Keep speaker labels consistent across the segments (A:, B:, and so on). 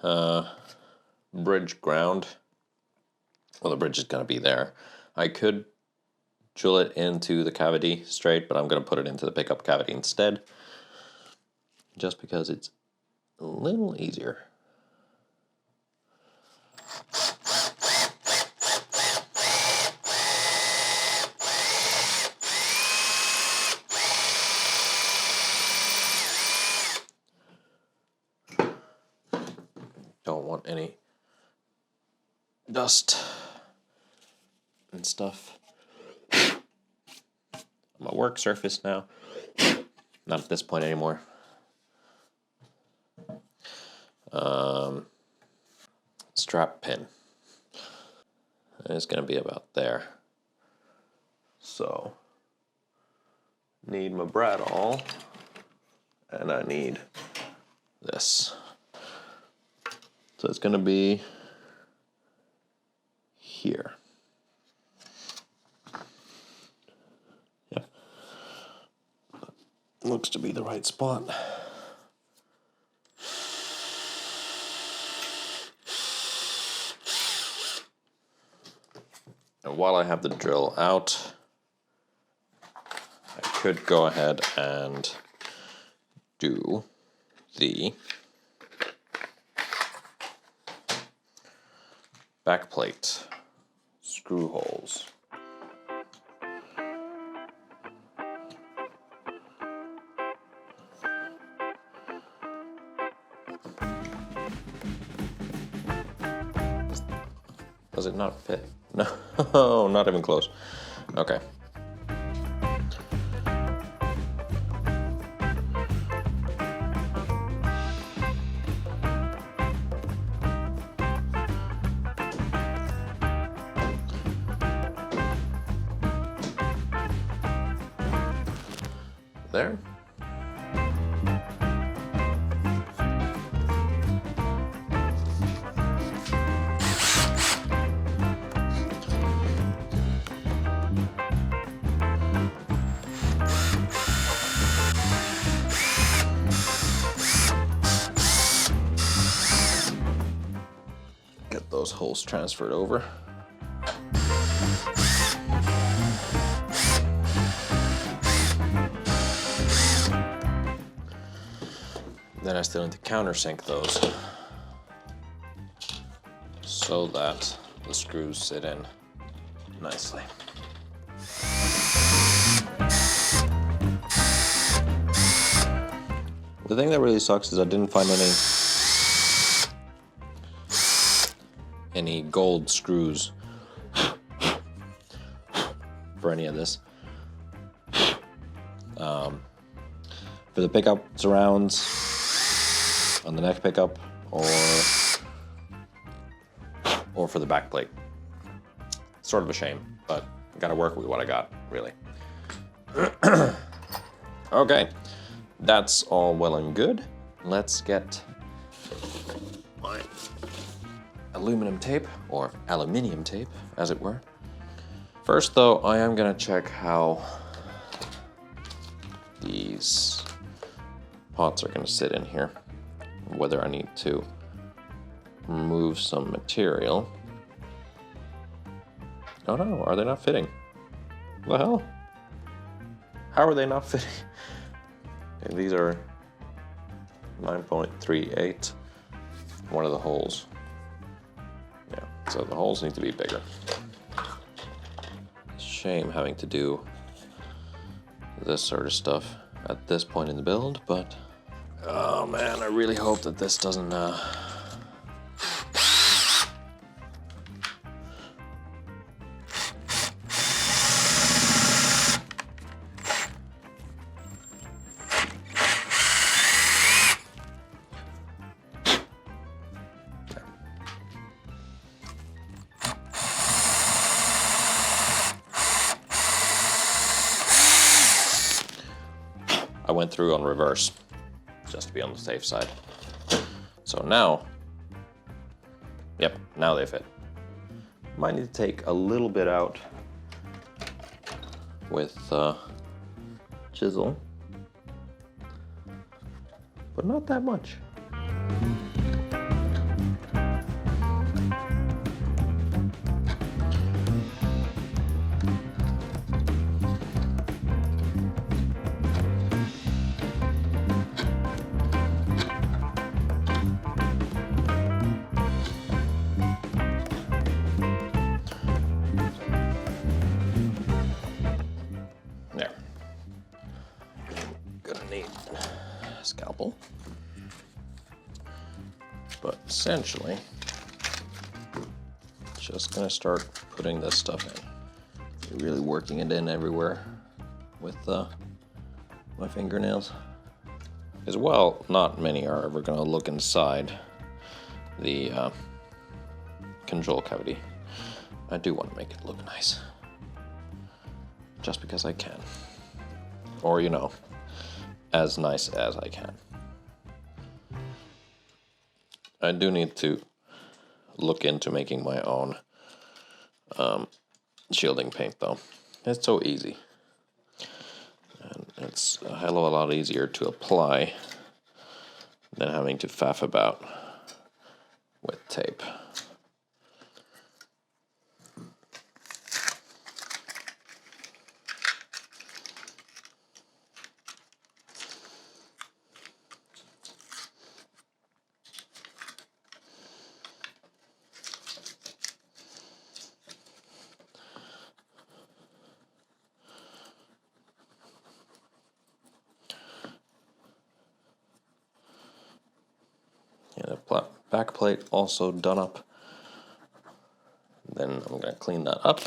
A: bridge ground. Well, the bridge is going to be there. I could drill it into the cavity straight, but I'm going to put it into the pickup cavity instead, just because it's a little easier. Don't want any dust and stuff on my work surface now. Not at this point anymore. Strap pin is going to be about there. So, need my bradawl, and I need this. So it's going to be here. Yeah. Looks to be the right spot. And while I have the drill out, I could go ahead and do the back plate screw holes. Does it not fit? No, not even close. Okay. There. Get those holes transferred over. Then I still need to countersink those so that the screws sit in nicely. The thing that really sucks is I didn't find any gold screws for any of this. For the pickup surrounds on the neck pickup, or for the back plate. Sort of a shame, but I gotta work with what I got, really. Okay, that's all well and good. Let's get my aluminum tape, or aluminium tape, as it were. First, though, I am gonna check how these pots are gonna sit in here, whether I need to remove some material. Oh no, are they not fitting? What the hell? How are they not fitting? Okay, these are 9.38. One of the holes. Yeah, so the holes need to be bigger. Shame having to do this sort of stuff at this point in the build, but oh man, I really hope that this doesn't I went through on reverse, just to be on the safe side. So now, yep, now they fit. Might need to take a little bit out with chisel, but not that much. scalpel. But essentially, just gonna start putting this stuff in. Really working it in everywhere with my fingernails. As well, not many are ever gonna look inside the control cavity. I do want to make it look nice. Just because I can. Or, you know, as nice as I can. I do need to look into making my own shielding paint, though. It's so easy. And it's a hell of a lot easier to apply than having to faff about with tape. Yeah, the back plate also done up. Then I'm going to clean that up.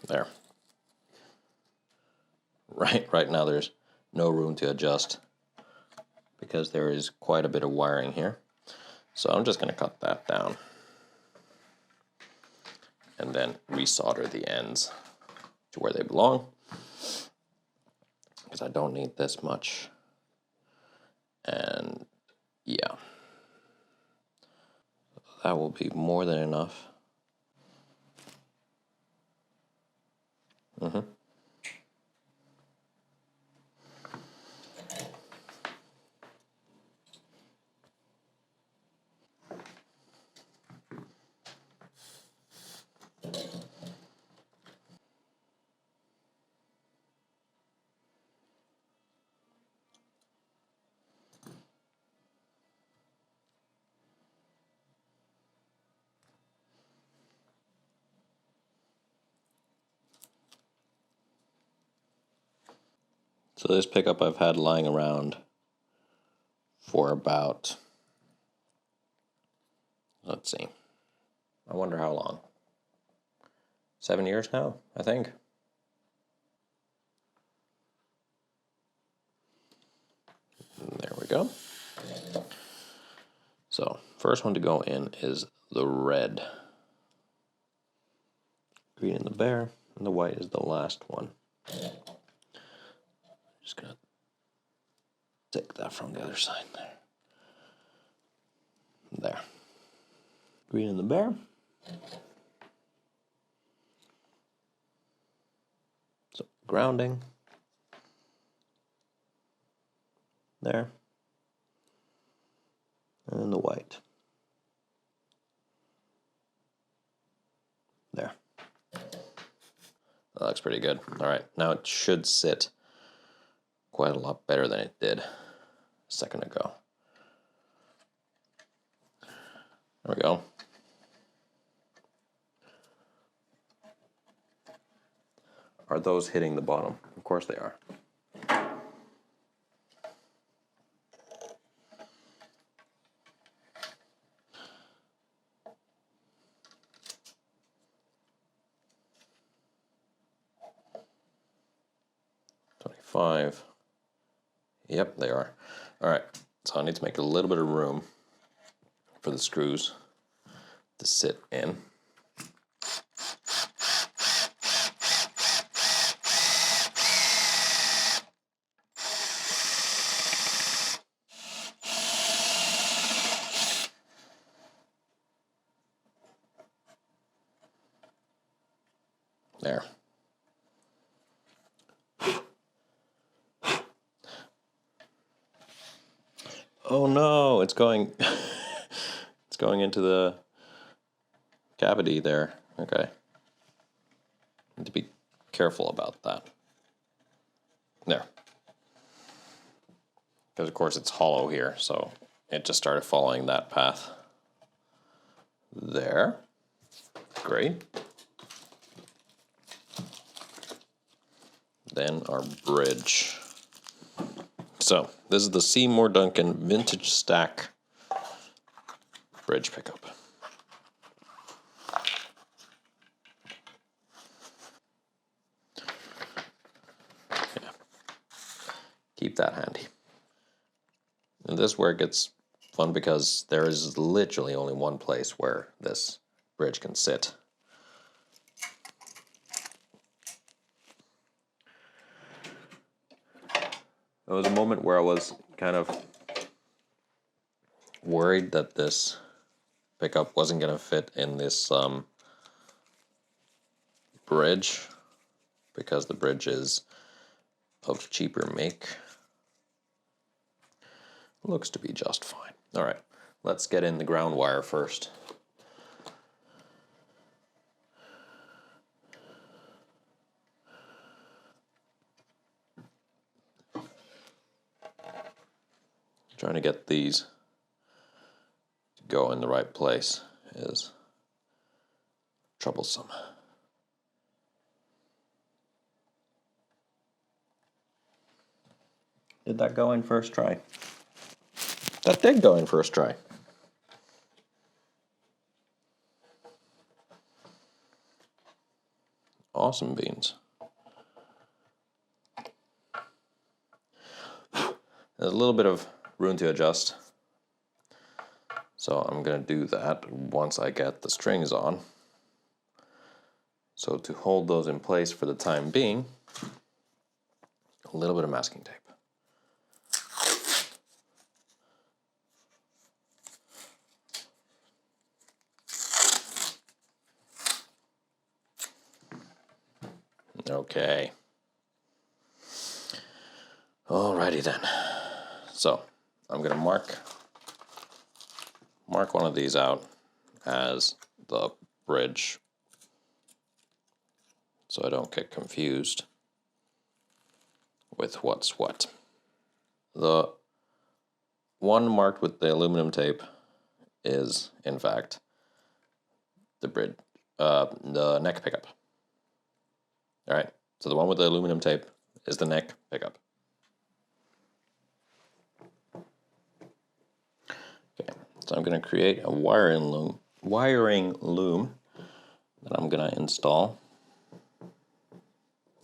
A: There. Right now there's no room to adjust because there is quite a bit of wiring here. So I'm just going to cut that down and then resolder the ends to where they belong because I don't need this much. And yeah, that will be more than enough. So this pickup I've had lying around for about, let's see, I wonder how long. 7 years now, I think. And there we go. So, first one to go in is the red. Green in the bear, and the white is the last one. Just gonna take that from the other side there. There. Green in the bear. So, grounding. There. And then the white. There. That looks pretty good. All right, now it should sit quite a lot better than it did a second ago. There we go. Are those hitting the bottom? Of course they are. Five. Yep, they are. All right, so I need to make a little bit of room for the screws to sit in. There. Oh no, it's going it's going into the cavity there. Okay. Need to be careful about that. There. Because of course it's hollow here, so it just started following that path. There. Great. Then our bridge. So this is the Seymour Duncan Vintage Stack bridge pickup. Yeah. Keep that handy. And this is where it gets fun because there is literally only one place where this bridge can sit. There was a moment where I was kind of worried that this pickup wasn't going to fit in this bridge because the bridge is of cheaper make. Looks to be just fine. All right, let's get in the ground wire first. Trying to get these to go in the right place is troublesome. Did that go in first try? That did go in first try. Awesome beans. There's a little bit of room to adjust. So I'm going to do that once I get the strings on. So to hold those in place for the time being, a little bit of masking tape. Okay. Alrighty then. So I'm going to mark one of these out as the bridge so I don't get confused with what's what. The one marked with the aluminum tape is, in fact, the bridge, the neck pickup. All right, so the one with the aluminum tape is the neck pickup. Okay, so I'm going to create a wiring loom that I'm going to install.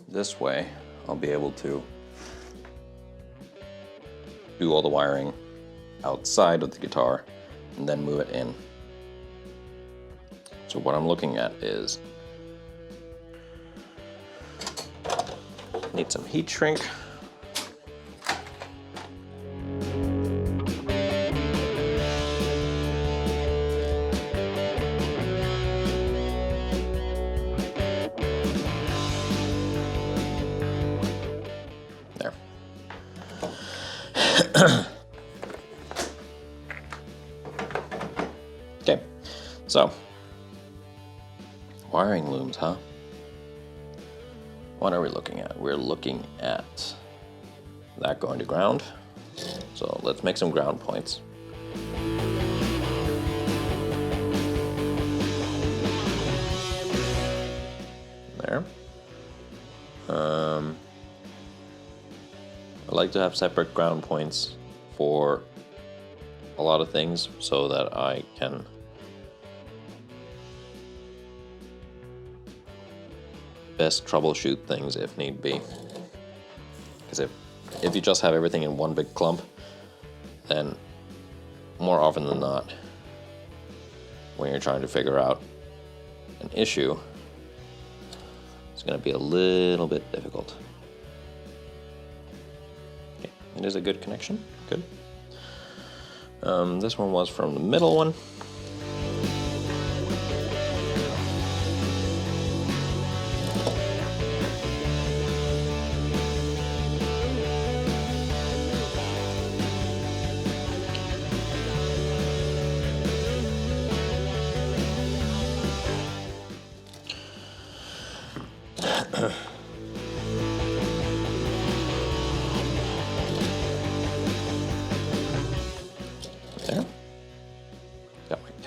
A: This way, I'll be able to do all the wiring outside of the guitar and then move it in. So what I'm looking at is need some heat shrink. There. Okay, so wiring looms, huh? What are we looking at? We're looking at that going to ground. So let's make some ground points. There. I like to have separate ground points for a lot of things so that I can best troubleshoot things if need be. Because if you just have everything in one big clump, then more often than not, when you're trying to figure out an issue, it's going to be a little bit difficult. Okay, it is a good connection. Good. This one was from the middle one.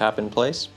A: cap in place.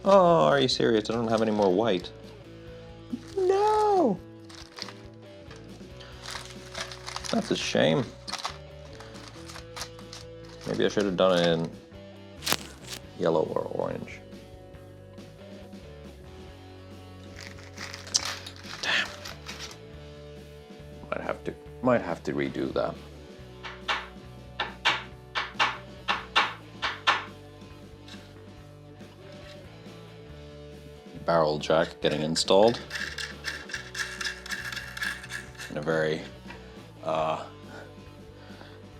A: Oh, are you serious? I don't have any more white. No! That's a shame. Maybe I should have done it in yellow or orange. Damn. Might have to redo that. Barrel jack getting installed in a very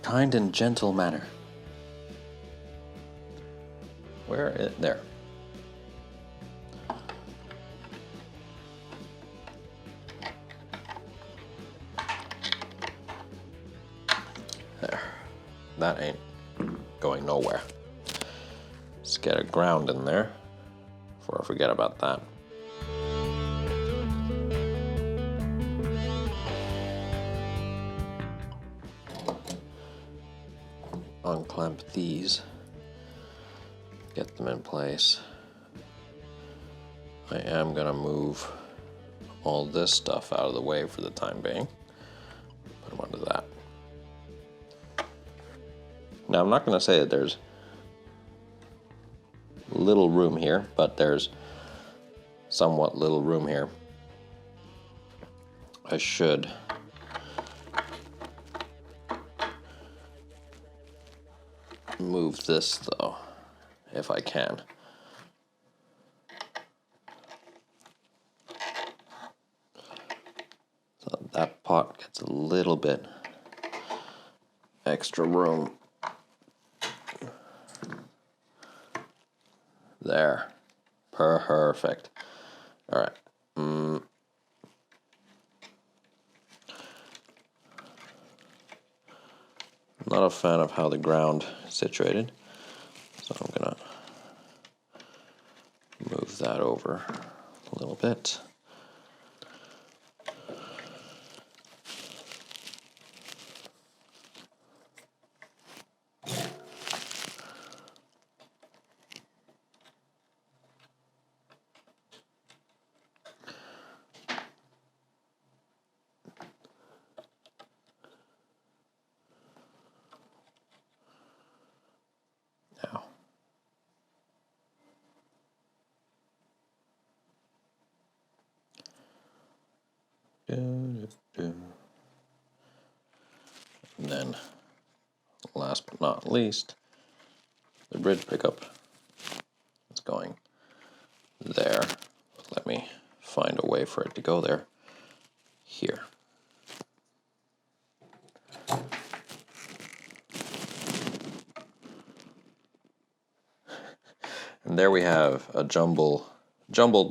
A: kind and gentle manner. Where is there? There. That ain't going nowhere. Let's get a ground in there before I forget about that. Unclamp these, get them in place. I am gonna move all this stuff out of the way for the time being. Put them under that. Now I'm not gonna say that there's little room here, but there's somewhat little room here. I should move this though, if I can. So that pot gets a little bit extra room. There. Perfect. All right. Not a fan of how the ground is situated, so I'm gonna move that over a little bit. And then, last but not least, the bridge pickup is going there. Let me find a way for it to go there. Here. And there we have a jumbled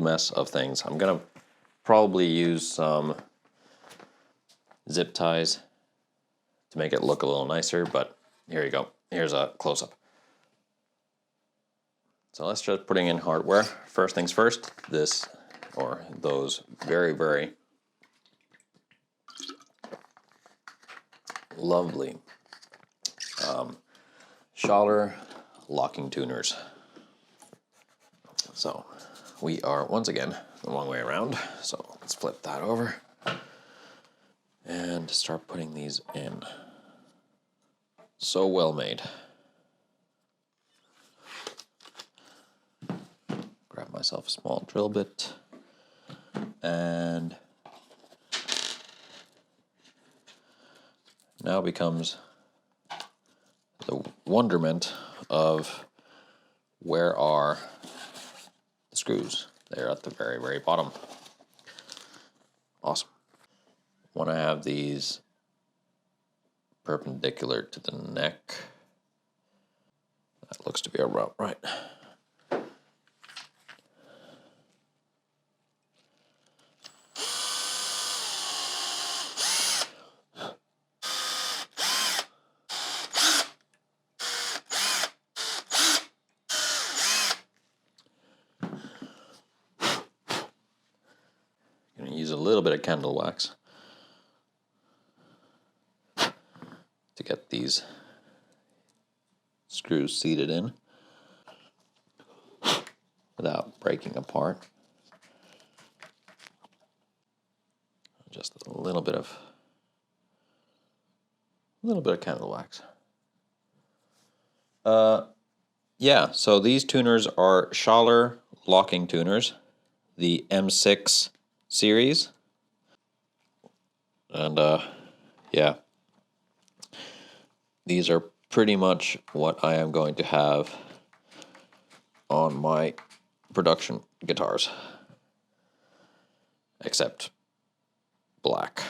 A: mess of things. I'm gonna probably use some zip ties to make it look a little nicer, but here you go. Here's a close-up. So let's just putting in hardware. First things first, this or those very, very lovely Scholler locking tuners. So we are once again the wrong way around. So let's flip that over and start putting these in. So well made. Grab myself a small drill bit and now becomes the wonderment of where are the screws. They're at the very, very bottom. Awesome. Want to have these perpendicular to the neck. That looks to be about right. Gonna use a little bit of candle wax to get these screws seated in without breaking apart. Just a little bit of candle wax. Yeah, so these tuners are Schaller locking tuners, the M6 series. And yeah, these are pretty much what I am going to have on my production guitars, except black.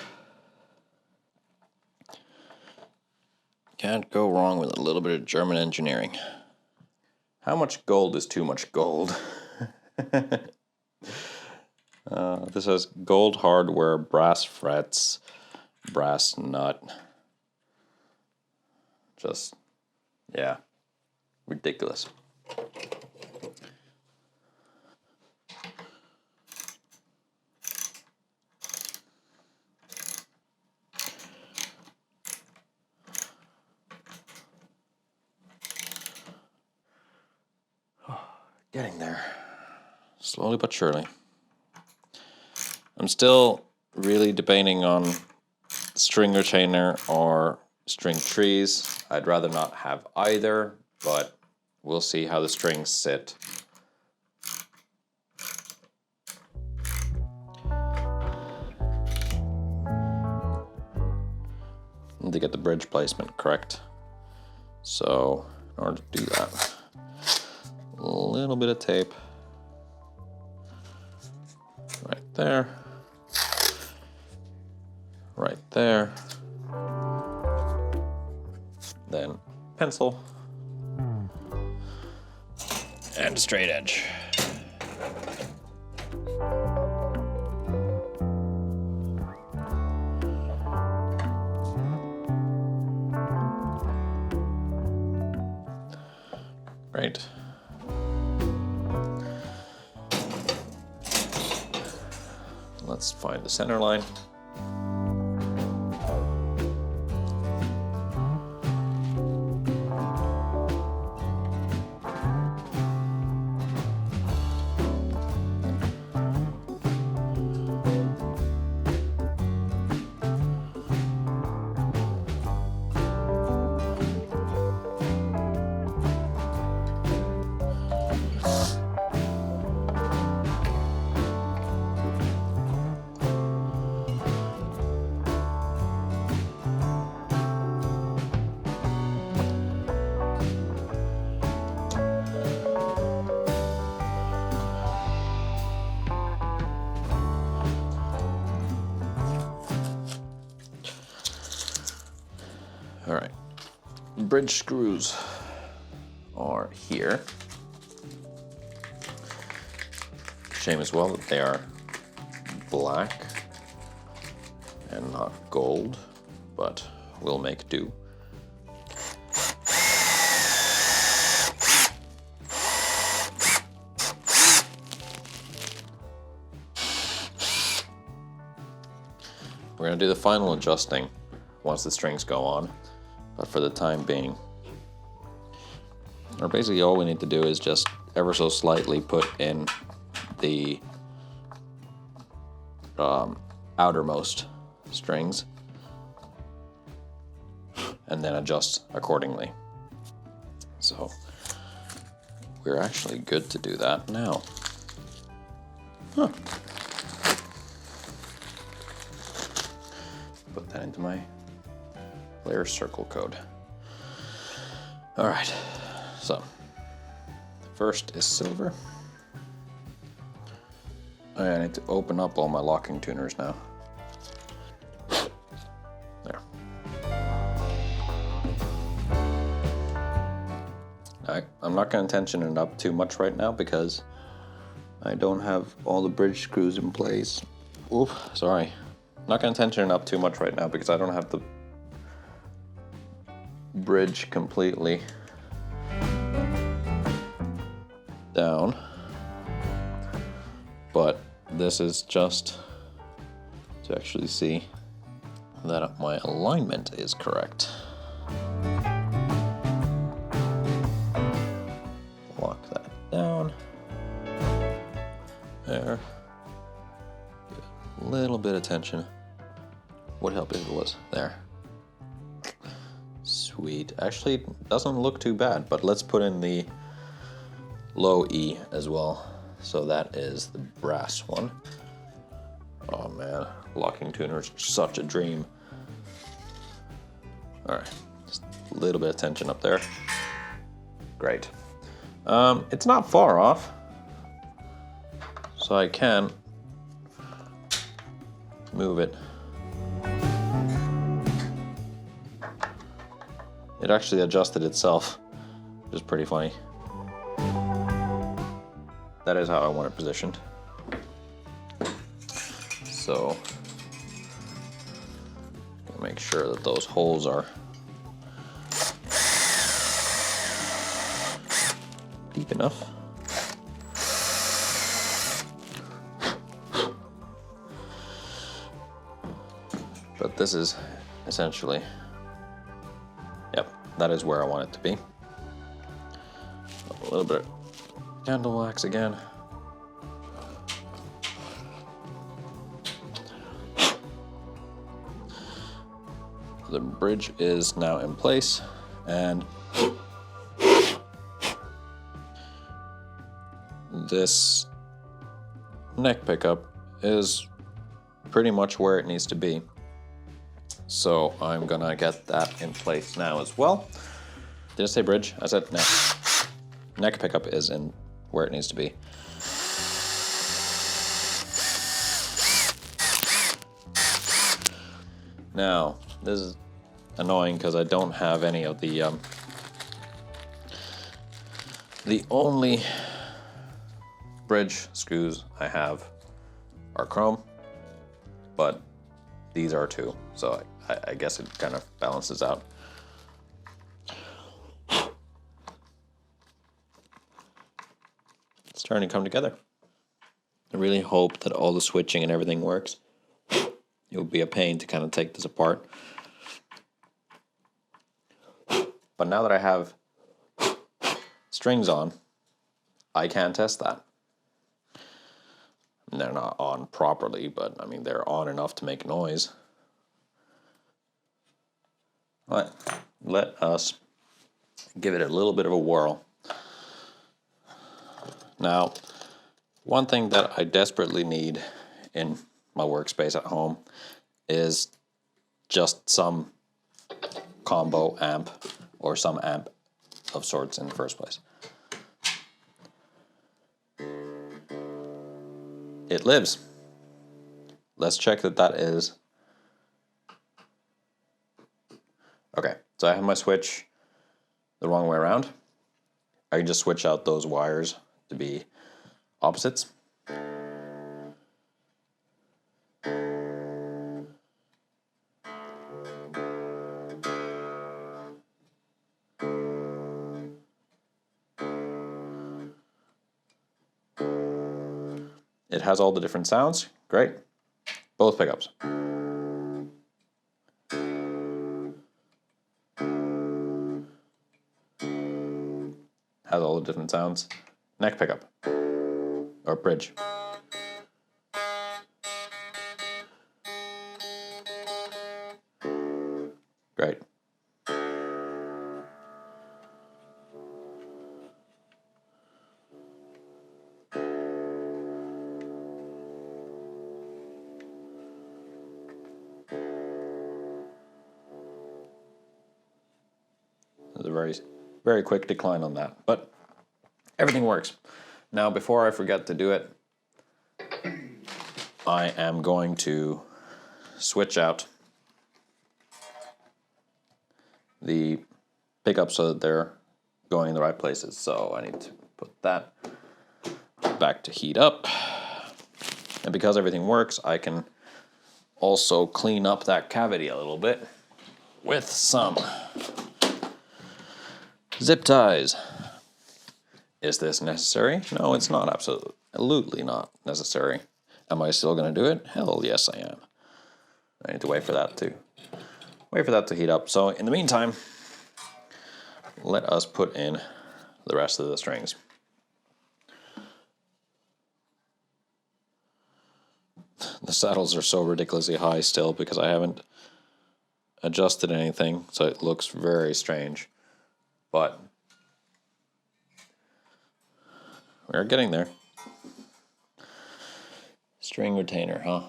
A: Can't go wrong with a little bit of German engineering. How much gold is too much gold? This has gold hardware, brass frets, brass nut. Just, yeah, ridiculous. Getting there, slowly but surely. I'm still really debating on string retainer or string trees. I'd rather not have either, but we'll see how the strings sit. Need to get the bridge placement correct. So in order to do that, a little bit of tape right there, right there, then pencil, and a straight edge. Right. Let's find the center line. All right, bridge screws are here. Shame as well that they are black and not gold, but we'll make do. We're gonna do the final adjusting once the strings go on. But for the time being, or basically all we need to do is just ever so slightly put in the outermost strings and then adjust accordingly. So we're actually good to do that now. Huh. Put that into my layer circle code. All right, so first is silver. I need to open up all my locking tuners now. There. All right. I'm not going to tension it up too much right now because I don't have all the bridge screws in place. Oof, sorry. I'm not going to tension it up too much right now because I don't have the bridge completely down. But this is just to actually see that my alignment is correct. Lock that down. There. Give it a little bit of tension. Would help if it was there. Sweet. Actually, it doesn't look too bad, but let's put in the low E as well. So that is the brass one. Oh man, locking tuner is such a dream. All right, just a little bit of tension up there. Great. It's not far off, so I can move it. It actually adjusted itself, which is pretty funny. That is how I want it positioned. So, make sure that those holes are deep enough. But this is essentially, yep, that is where I want it to be. A little bit of candle wax again. The bridge is now in place, and this neck pickup is pretty much where it needs to be. So I'm gonna get that in place now as well. Did I say bridge? I said neck. Neck pickup is in where it needs to be. Now, this is annoying because I don't have any of the only bridge screws I have are chrome, but these are too, so I guess it kind of balances out. It's starting to come together. I really hope that all the switching and everything works. It would be a pain to kind of take this apart. But now that I have strings on, I can test that. They're not on properly, but I mean, they're on enough to make noise. But let us give it a little bit of a whirl. Now, one thing that I desperately need in my workspace at home is just some combo amp or some amp of sorts in the first place. It lives. Let's check that that is. Okay, so I have my switch the wrong way around. I can just switch out those wires to be opposites. It has all the different sounds. Great. Both pickups. Has all the different sounds. Neck pickup. Or bridge. Great. There's a very quick decline on that, but everything works. Now, before I forget to do it, I am going to switch out the pickups so that they're going in the right places. So I need to put that back to heat up. And because everything works, I can also clean up that cavity a little bit with some zip ties. Is this necessary? No, it's not absolutely not necessary. Am I still going to do it? Hell yes, I am. I need to wait for that to heat up. So in the meantime, let us put in the rest of the strings. The saddles are so ridiculously high still because I haven't adjusted anything, so it looks very strange. But we're getting there. String retainer, huh?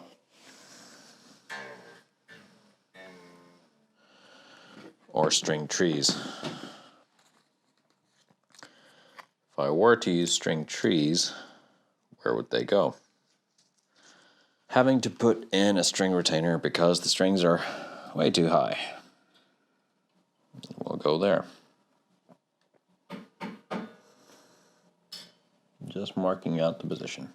A: Or string trees. If I were to use string trees, where would they go? Having to put in a string retainer because the strings are way too high. We'll go there. Just marking out the position.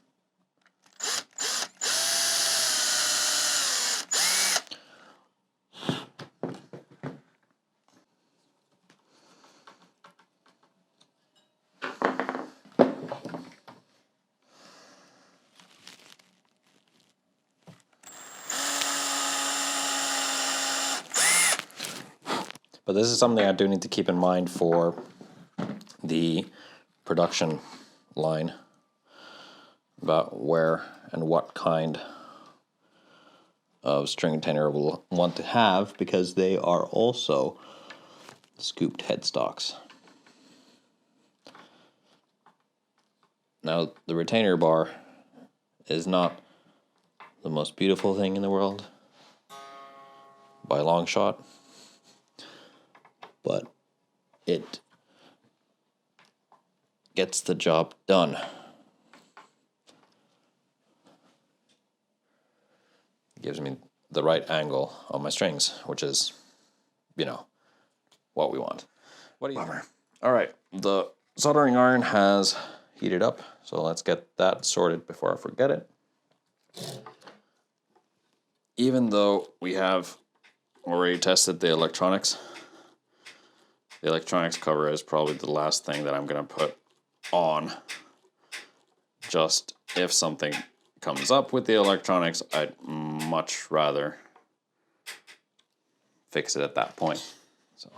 A: But this is something I do need to keep in mind for the production line about where and what kind of string retainer we'll want to have, because they are also scooped headstocks. Now, the retainer bar is not the most beautiful thing in the world by a long shot, but it gets the job done. It gives me the right angle on my strings, which is, what we want. What do you think? All right, the soldering iron has heated up, so let's get that sorted before I forget it. Even though we have already tested the electronics cover is probably the last thing that I'm going to put on. Just if something comes up with the electronics, I'd much rather fix it at that point. So,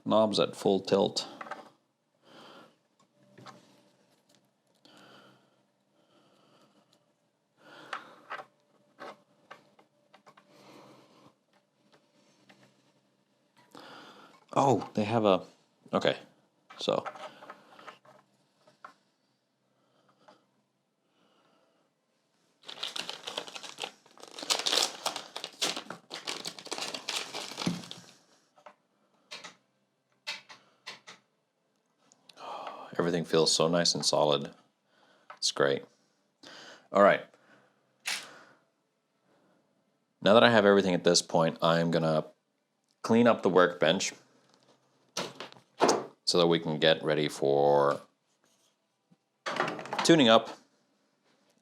A: knobs at full tilt. Oh, they have a... Okay, so... Everything feels so nice and solid. It's great. All right. Now that I have everything at this point, I'm going to clean up the workbench so that we can get ready for tuning up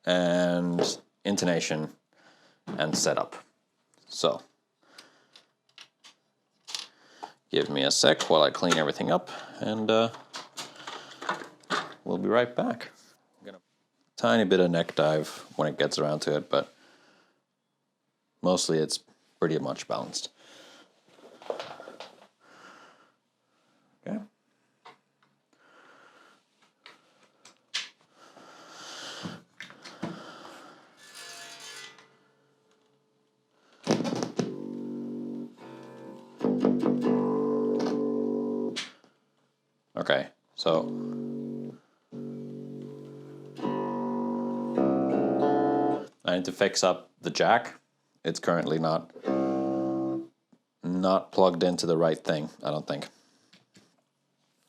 A: and intonation and setup. So, give me a sec while I clean everything up, and we'll be right back. I'm gonna tiny bit of neck dive when it gets around to it, but mostly it's pretty much balanced. Okay. Okay, so I need to fix up the jack. It's currently not plugged into the right thing, I don't think.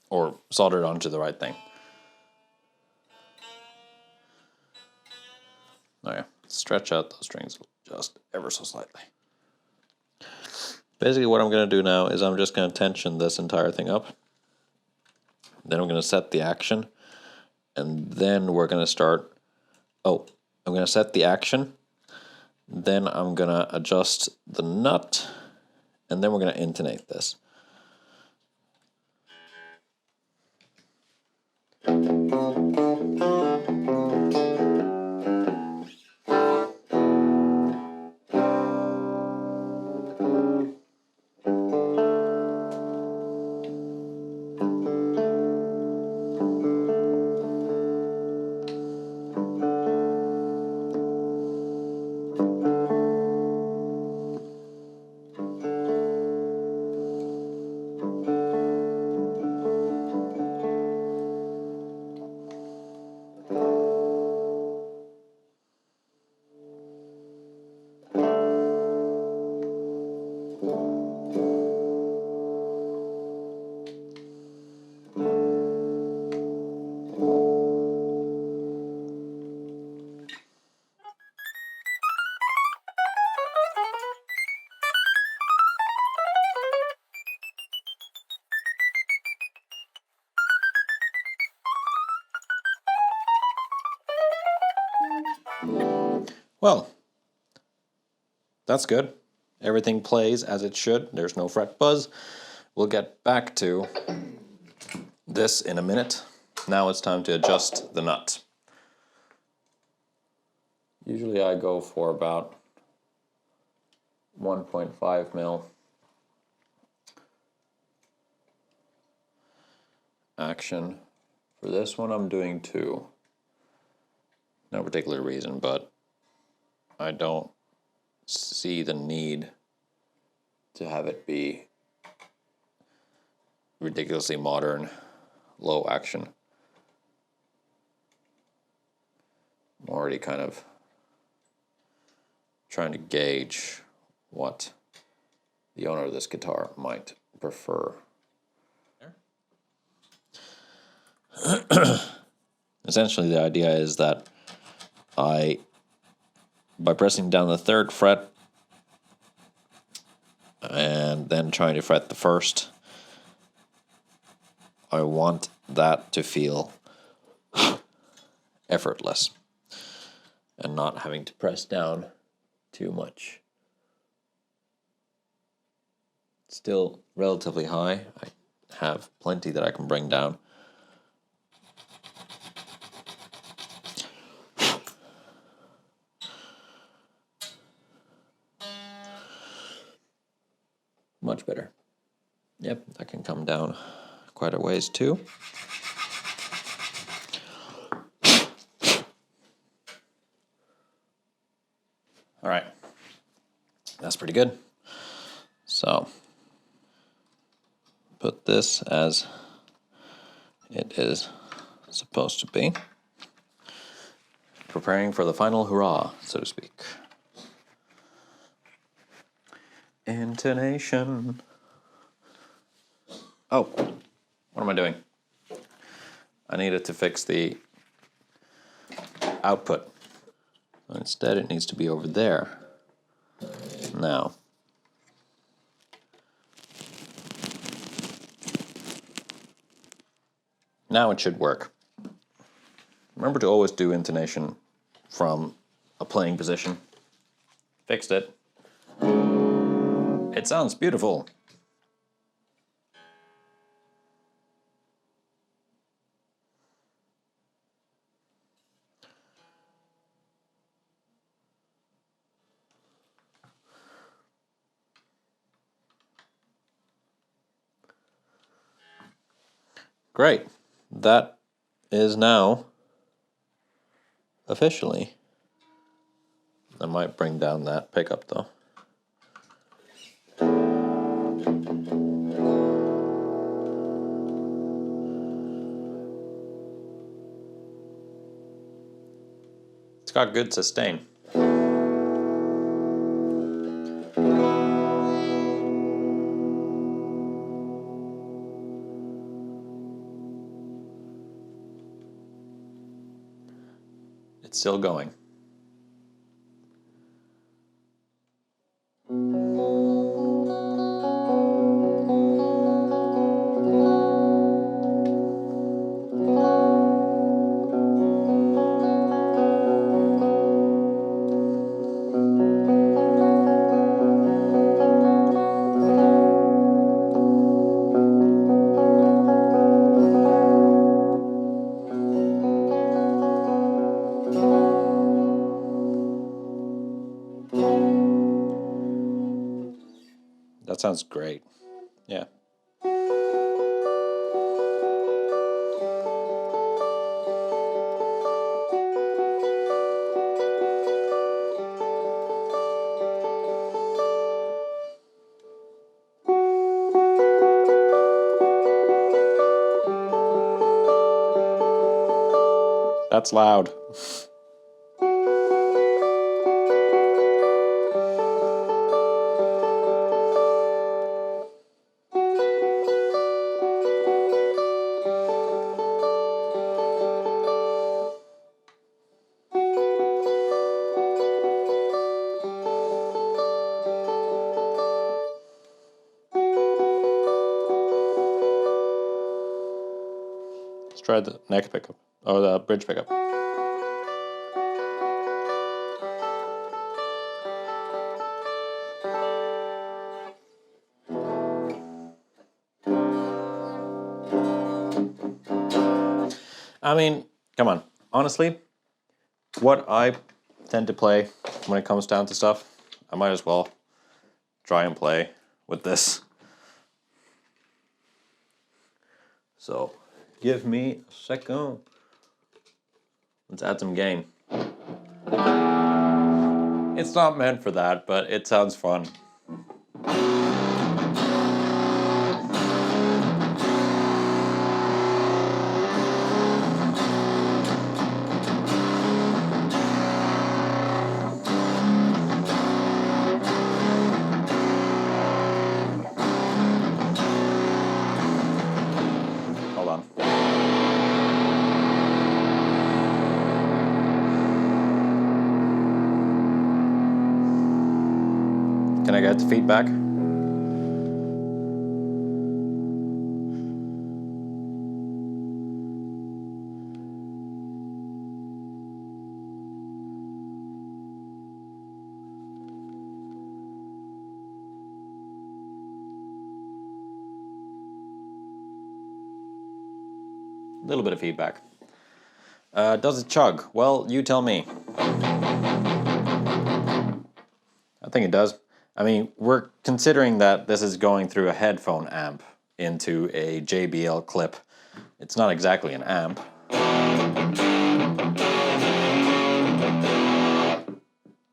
A: Or soldered onto the right thing. Oh yeah, stretch out those strings just ever so slightly. Basically what I'm going to do now is I'm just going to tension this entire thing up. Then I'm going to set the action, and then we're going to start. Oh, I'm going to set the action, then I'm going to adjust the nut, and then we're going to intonate this. Well, that's good. Everything plays as it should. There's no fret buzz. We'll get back to this in a minute. Now it's time to adjust the nut. Usually I go for about 1.5 mil action. For this one I'm doing 2. No particular reason, but I don't see the need to have it be ridiculously modern, low action. I'm already kind of trying to gauge what the owner of this guitar might prefer. Essentially the idea is that by pressing down the 3rd fret and then trying to fret the 1st, I want that to feel effortless and not having to press down too much. Still relatively high. I have plenty that I can bring down. Much better. Yep, that can come down quite a ways too. All right, that's pretty good. So, put this as it is supposed to be. Preparing for the final hurrah, so to speak. Intonation. Oh, what am I doing? I needed to fix the output. Instead, it needs to be over there. Now, it should work. Remember to always do intonation from a playing position. Fixed it. It sounds beautiful. Great. That is now officially. I might bring down that pickup though. It's got good sustain. It's still going. that sounds great. Yeah. That's loud. Let's try the neck pickup, or the bridge pickup. I mean, come on. Honestly, what I tend to play when it comes down to stuff, I might as well try and play with this. So, give me a second. Let's add some gain. It's not meant for that, but it sounds fun. Hold on. Can I get the feedback? A little bit of feedback. Does it chug? Well, you tell me. I think it does. I mean, we're considering that this is going through a headphone amp into a JBL clip. It's not exactly an amp.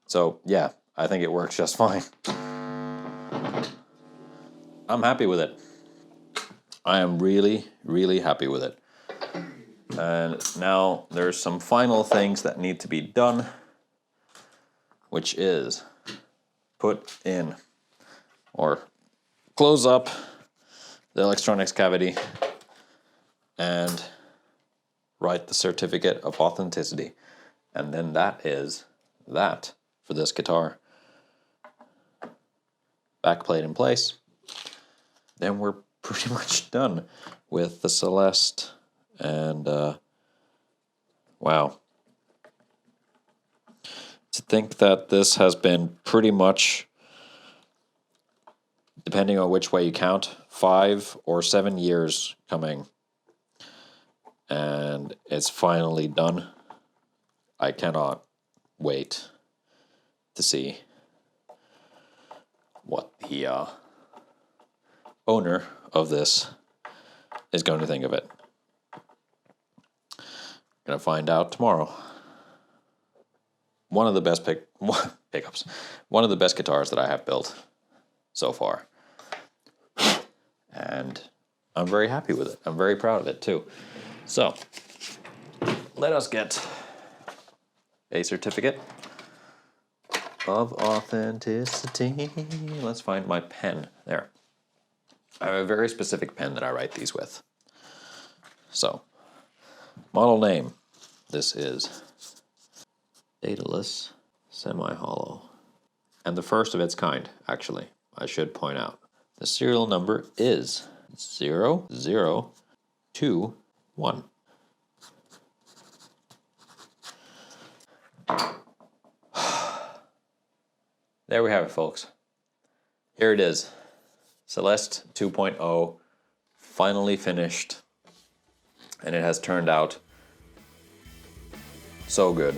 A: So, yeah, I think it works just fine. I'm happy with it. I am really, really happy with it. And now there's some final things that need to be done, which is put in or close up the electronics cavity and write the certificate of authenticity. And then that is that for this guitar. Backplate in place. Then we're pretty much done with the Celeste. And wow. To think that this has been pretty much, depending on which way you count, 5 or 7 years coming. And it's finally done. I cannot wait to see what the owner of this is going to think of it. Gonna find out tomorrow. One of the best pickups. One of the best guitars that I have built so far. And I'm very happy with it. I'm very proud of it too. So, let us get a certificate of authenticity. Let's find my pen. There. I have a very specific pen that I write these with. So, model name. This is Daedalus Semi-Hollow. And the first of its kind, actually, I should point out. The serial number is 0021. There we have it, folks. Here it is. Celeste 2.0, finally finished. And it has turned out so good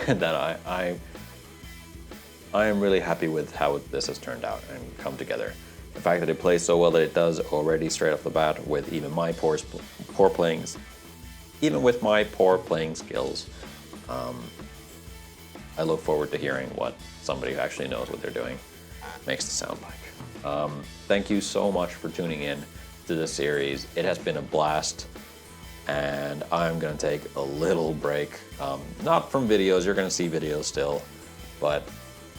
A: that I am really happy with how this has turned out and come together. The fact that it plays so well that it does already straight off the bat with even my poor playing, even with my poor playing skills, I look forward to hearing what somebody who actually knows what they're doing makes the sound like. Thank you so much for tuning in to this series. It has been a blast, and I'm gonna take a little break. Not from videos, you're gonna see videos still, but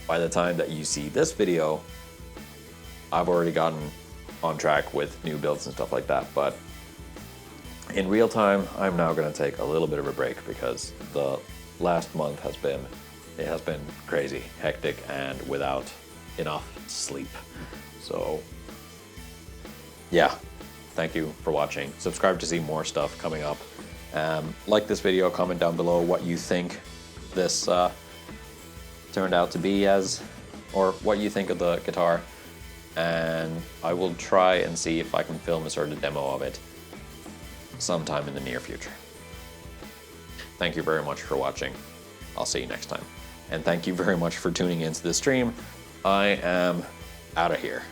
A: by the time that you see this video, I've already gotten on track with new builds and stuff like that. But in real time, I'm now gonna take a little bit of a break because the last month has been crazy, hectic, and without enough sleep. So yeah, thank you for watching. Subscribe to see more stuff coming up. Like this video, comment down below what you think this turned out to be as, or what you think of the guitar, and I will try and see if I can film a sort of demo of it sometime in the near future. Thank you very much for watching. I'll see you next time. And thank you very much for tuning into the stream. I am out of here.